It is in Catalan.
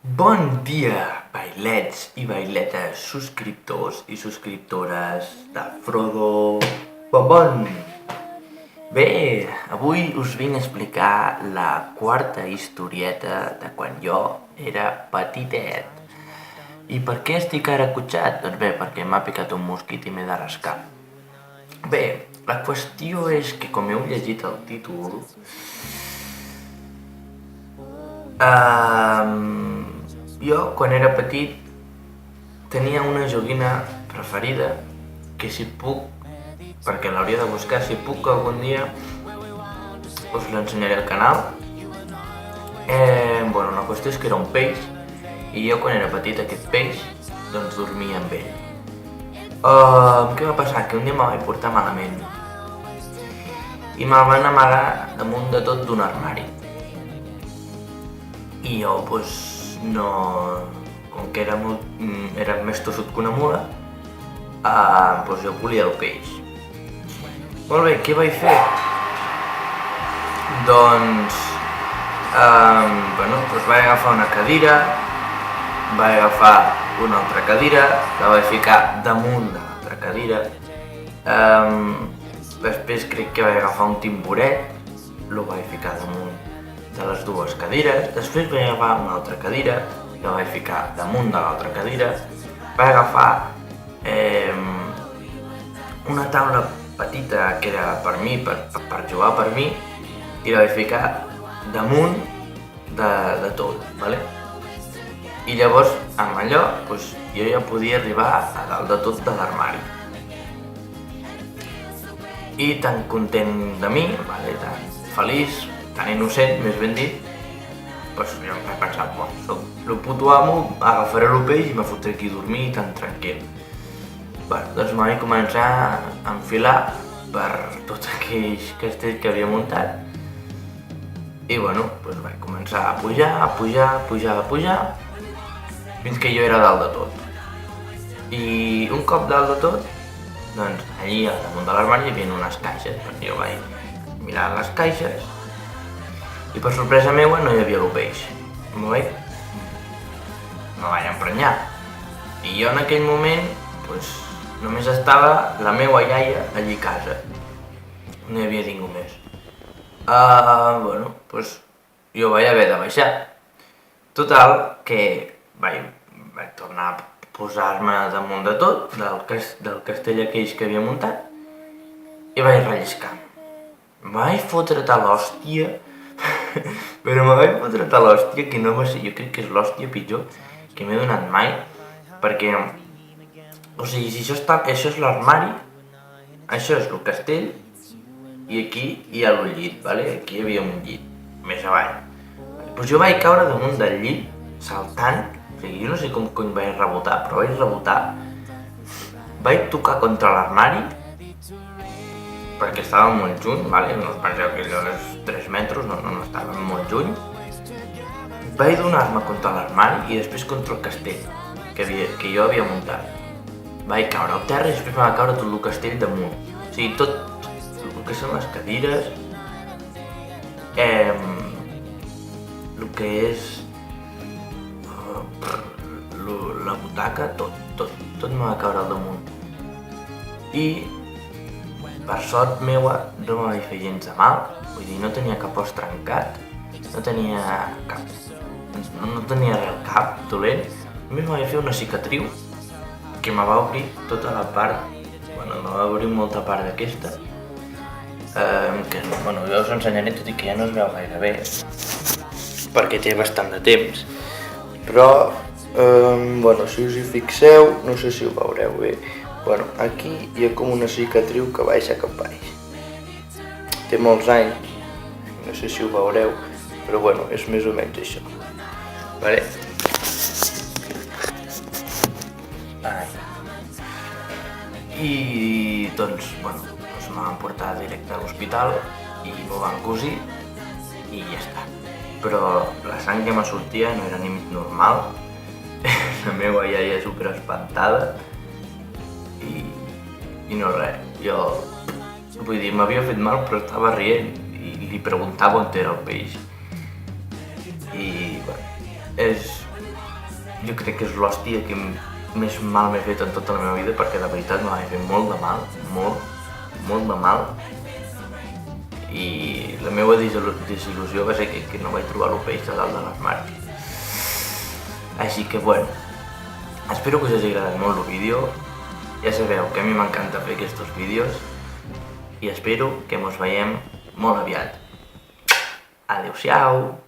Bon dia, bailets i bailetes, subscriptors i subscriptores de Frodo Bombón. Bé, avui us vinc a explicar la quarta historieta de quan jo era petitet. I per què estic ara acotxat? Doncs bé, perquè m'ha picat un mosquit i m'he de rascar. Bé, la qüestió és que com heu llegit el títol, jo, quan era petit, tenia una joguina preferida que si puc, perquè l'hauria de buscar, si puc algun dia us l'ensenyaré al canal. La qüestió és que era un peix i jo quan era petit aquest peix doncs dormia amb ell. Què va passar? Que un dia me'l vaig portar malament i me'l van amagar damunt de tot d'un armari. I jo, no... com que era més tossut que una mula, jo volia el peix. Molt bé, què vaig fer? Doncs... vaig agafar una cadira, vaig agafar una altra cadira, la vaig ficar damunt de l'altra cadira, després crec que vaig agafar un timboret, el vaig ficar damunt de les dues cadires, després vaig agafar una altra cadira, la vaig ficar damunt de l'altra cadira, vaig agafar una taula petita que era per mi, per jugar per mi, i la vaig ficar damunt de tot, vale? I llavors amb allò jo ja podia arribar a dalt de tot de l'armari. I tan content de mi, tan feliç, tan innocent, més ben dit, jo em vaig pensar, soc el puto amo, agafaré el peix i me fotré aquí a dormir tan tranquil. Doncs me vaig començar a enfilar per tots aquells castells que havia muntat i vaig començar a pujar, fins que jo era dalt de tot. I un cop dalt de tot, doncs allí al damunt de l'armari hi havia unes caixes, jo vaig mirar les caixes i per sorpresa meua no hi havia el peix. Me vaig emprenyar. I jo en aquell moment només estava la meua iaia allí a casa. No hi havia ningú més. Jo vaig haver de baixar. Total, que vaig tornar a posar-me damunt de tot, del castell aquells que havia muntat, i vaig relliscar. Vaig fotre tal hòstia, però me vaig fotre tal hòstia que no va ser, jo crec que és l'hòstia pitjor que m'he donat mai, perquè, si això és l'armari, això és el castell, i aquí hi ha el llit, aquí hi havia un llit, més avall. Jo vaig caure damunt del llit, saltant, jo no sé com cony vaig rebotar, però vaig rebotar, vaig tocar contra l'armari, perquè estàvem molt junt, no us penseu que allò és 3 metres, no, estàvem molt junt. Vaig donar-me contra l'armari i després contra el castell que jo havia muntat. Vaig caure al terra i després va caure tot el castell damunt. O sigui, tot el que són les cadires, el que és la butaca, tot me va caure al damunt. I per sort meua no me vaig fer gens de mal, vull dir, no tenia cap os trencat, no tenia res al cap dolent, només me vaig fer una cicatriu que me va obrir tota la part, me va obrir molta part d'aquesta, que jo us ensenyaré tot i que ja no es veu gaire bé, perquè té bastant de temps, però, si us hi fixeu, no sé si ho veureu bé, aquí hi ha com una cicatriu que baixa cap baix. Té molts anys, no sé si ho veureu, però és més o menys això. I doncs, me van portar directe a l'hospital i m'ho van cosir i ja està. Però la sang que me sortia no era ni normal, la meva iaia super espantada, i no res, vull dir, m'havia fet mal però estava rient i li preguntava on era el peix. I és jo crec que és l'hòstia que més mal m'he fet en tota la meva vida, perquè de veritat me vaig fer molt de mal, molt de mal. I la meva desil·lusió va ser que no vaig trobar el peix de dalt de l'armari. Així que bueno, espero que us hagi agradat molt el vídeo. Ja sabeu que a mi m'encanta fer aquests vídeos i espero que ens veiem molt aviat. Adéu-siau!